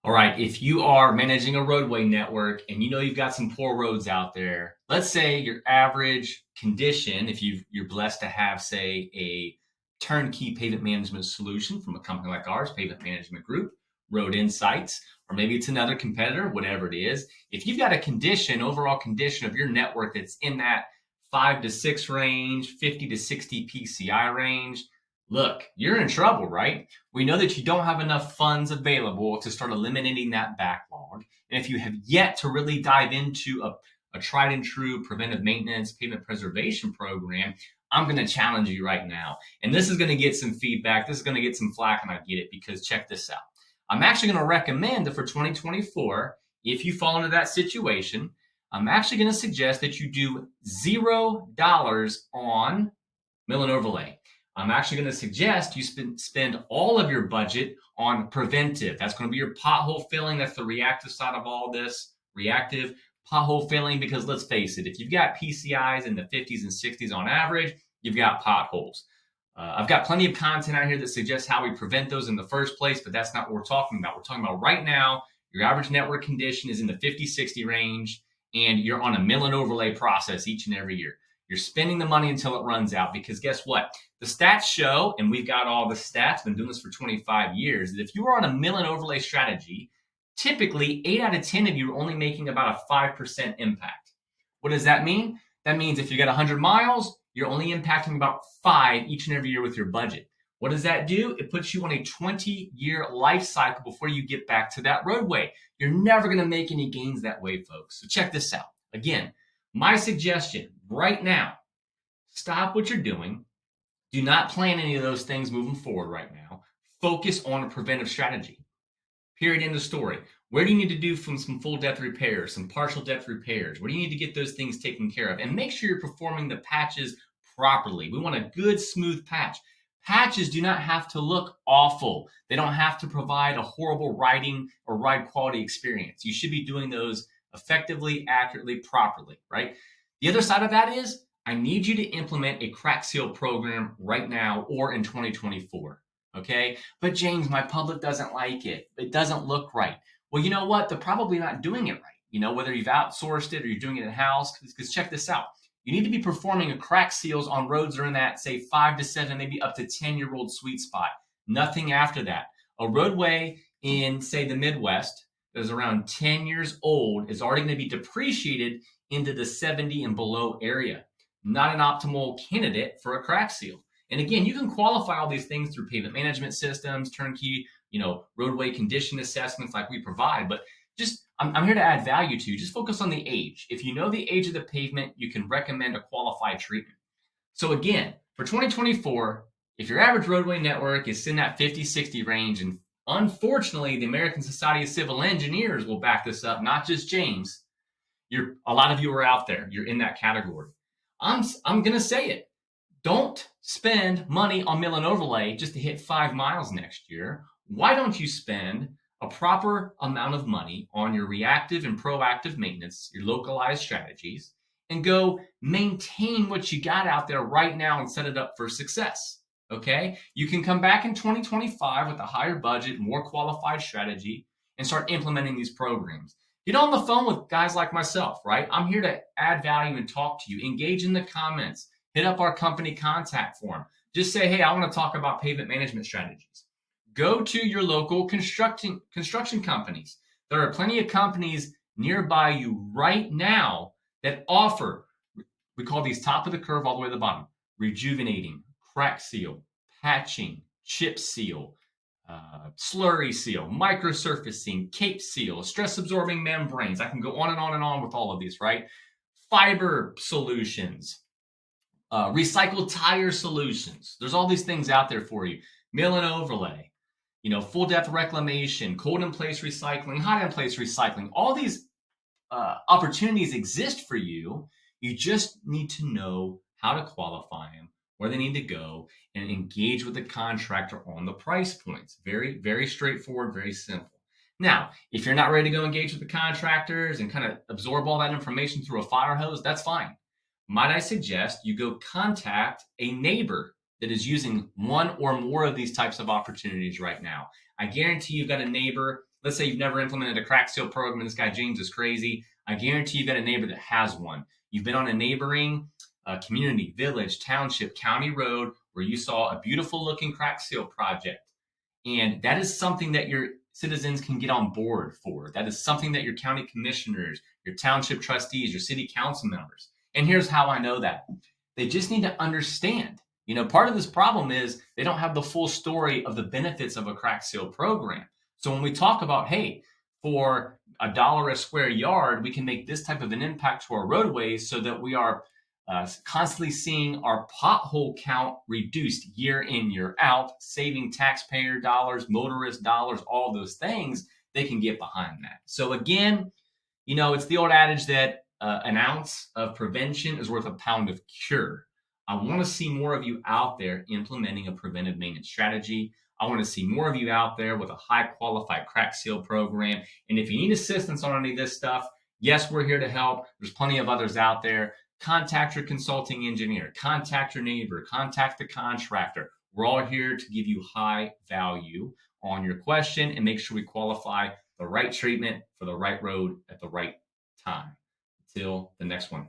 All right, if you are managing a roadway network and you know you've got some poor roads out there, let's say your average condition, if you're blessed to have, say, a turnkey pavement management solution from a company like ours, Pavement Management Group, Road Insights, or maybe it's another competitor, whatever it is. If you've got a condition, overall condition of your network that's in that 5 to 6 range, 50 to 60 PCI range, look, you're in trouble, right? We know that you don't have enough funds available to start eliminating that backlog. And if you have yet to really dive into a tried and true preventive maintenance pavement preservation program, I'm going to challenge you right now. And this is going to get some feedback. This is going to get some flack, and I get it, because check this out. I'm actually going to recommend that for 2024, if you fall into that situation, I'm actually going to suggest that you do $0 on mill and overlay. I'm actually going to suggest you spend all of your budget on preventive. That's going to be your pothole filling. That's the reactive side of all this, reactive pothole filling, because let's face it, if you've got PCIs in the 50s and 60s on average, you've got potholes. I've got plenty of content out here that suggests how we prevent those in the first place, but that's not what we're talking about. We're talking about right now, your average network condition is in the 50-60 range, and you're on a mill and overlay process each and every year. You're spending the money until it runs out, because guess what? The stats show, and we've got all the stats, been doing this for 25 years, that if you are on a mill and overlay strategy, typically 8 out of 10 of you are only making about a 5% impact. What does that mean? That means if you got 100 miles, you're only impacting about 5 each and every year with your budget. What does that do? It puts you on a 20-year life cycle before you get back to that roadway. You're never going to make any gains that way, folks. So check this out. Again, my suggestion right now, stop what you're doing. Do not plan any of those things moving forward right now. Focus on a preventive strategy. Period. End of story. Where do you need to do some full depth repairs, some partial depth repairs? Where do you need to get those things taken care of? And make sure you're performing the patches properly. We want a good, smooth patch. Patches do not have to look awful. They don't have to provide a horrible riding or ride quality experience. You should be doing those effectively, accurately, properly, right? The other side of that is, I need you to implement a crack seal program right now or in 2024, okay? But James, my public doesn't like it. It doesn't look right. Well, you know what? They're probably not doing it right. Whether you've outsourced it or you're doing it in-house, because check this out. You need to be performing a crack seals on roads that are in that, say, 5 to 7, maybe up to 10-year-old sweet spot. Nothing after that. A roadway in, say, the Midwest that is around 10 years old is already going to be depreciated into the 70 and below area. Not an optimal candidate for a crack seal. And again, you can qualify all these things through pavement management systems, turnkey, roadway condition assessments like we provide. But I'm here to add value to you. Just focus on the age. If you know the age of the pavement, you can recommend a qualified treatment. So again, for 2024, if your average roadway network is in that 50-60 range, and unfortunately, the American Society of Civil Engineers will back this up, not just James. A lot of you are out there. You're in that category. I'm going to say it. Don't spend money on mill and overlay just to hit 5 miles next year. Why don't you spend a proper amount of money on your reactive and proactive maintenance, your localized strategies, and go maintain what you got out there right now and set it up for success? Okay? You can come back in 2025 with a higher budget, more qualified strategy, and start implementing these programs. Get on the phone with guys like myself, right? I'm here to add value and talk to you. Engage in the comments. Hit up our company contact form. Just say, hey, I want to talk about pavement management strategies. Go to your local construction companies. There are plenty of companies nearby you right now that offer, we call these top of the curve all the way to the bottom, rejuvenating, crack seal, patching, chip seal, slurry seal, microsurfacing, cape seal, stress absorbing membranes. I can go on and on and on with all of these, right? Fiber solutions, recycled tire solutions. There's all these things out there for you. Mill and overlay, full depth reclamation, cold in place recycling, hot in place recycling. All these opportunities exist for you. You just need to know how to qualify them, where they need to go, and engage with the contractor on the price points. Very, very straightforward, very simple. Now, if you're not ready to go engage with the contractors and kind of absorb all that information through a fire hose, that's fine. Might I suggest you go contact a neighbor that is using one or more of these types of opportunities right now. I guarantee you've got a neighbor Let's say you've never implemented a crack seal program and this guy James is crazy. I guarantee you've got a neighbor that has one. You've been on a neighboring community, village, township, county road where you saw a beautiful looking crack seal project. And that is something that your citizens can get on board for. That is something that your county commissioners, your township trustees, your city council members. And here's how I know that. They just need to understand. Part of this problem is they don't have the full story of the benefits of a crack seal program. So when we talk about, hey, for $1 a square yard, we can make this type of an impact to our roadways so that we are constantly seeing our pothole count reduced year in, year out, saving taxpayer dollars, motorist dollars, all those things, they can get behind that. So again, it's the old adage that an ounce of prevention is worth a pound of cure. I want to see more of you out there implementing a preventive maintenance strategy. I want to see more of you out there with a high qualified crack seal program. And if you need assistance on any of this stuff, yes, we're here to help. There's plenty of others out there. Contact your consulting engineer, contact your neighbor, contact the contractor. We're all here to give you high value on your question and make sure we qualify the right treatment for the right road at the right time. Until the next one.